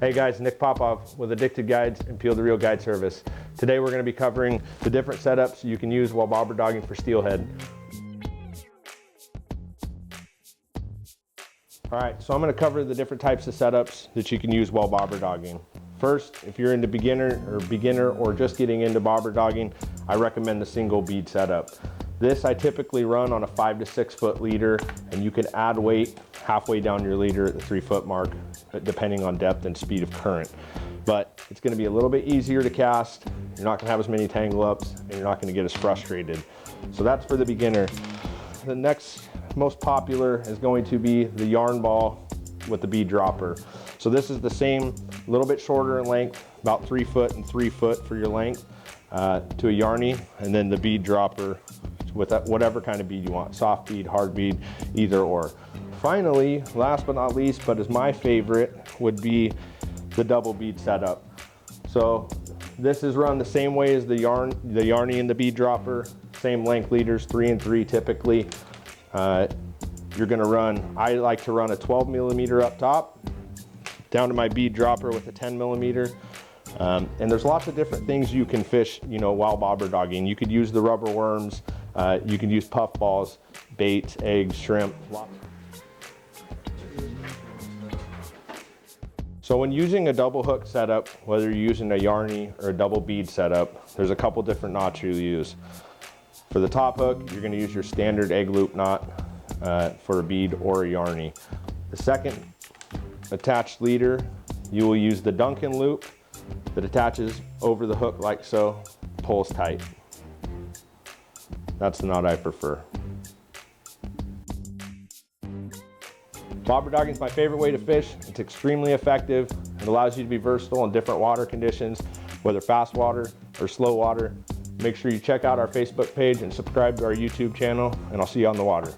Hey guys, Nick Popov with Addicted Guides and Peel the Reel Guide Service. Today we're going to be covering the different setups you can use while bobber dogging for steelhead. Alright, so I'm going to cover the different types of setups that you can use while bobber dogging. First, if you're into beginner or just getting into bobber dogging, I recommend the single bead setup. This I typically run on a 5 to 6 foot leader, and you can add weight halfway down your leader at the 3 foot mark, depending on depth and speed of current. But it's going to be a little bit easier to cast, you're not going to have as many tangle ups, and you're not going to get as frustrated. So that's for the beginner. The next most popular is going to be the yarn ball with the bead dropper. So this is the same, a little bit shorter in length, about 3 foot and 3 foot for your length, to a yarnie, and then the bead dropper with whatever kind of bead you want, soft bead, hard bead, either or. Finally, last but not least, but is my favorite, would be the double bead setup. So this is run the same way as the yarnie and the bead dropper, same length leaders, 3 and 3 typically. You're gonna run, I like to run a 12 millimeter up top, down to my bead dropper with a 10 millimeter. And there's lots of different things you can fish, while bobber dogging. You could use the rubber worms, you can use puff balls, baits, eggs, shrimp. So when using a double hook setup, whether you're using a yarnie or a double bead setup, there's a couple different knots you'll use. For the top hook, you're going to use your standard egg loop knot for a bead or a yarnie. The second attached leader, you will use the Doggin loop that attaches over the hook like so, pulls tight. That's the knot I prefer. Bobber dogging is my favorite way to fish. It's extremely effective. It allows you to be versatile in different water conditions, whether fast water or slow water. Make sure you check out our Facebook page and subscribe to our YouTube channel, and I'll see you on the water.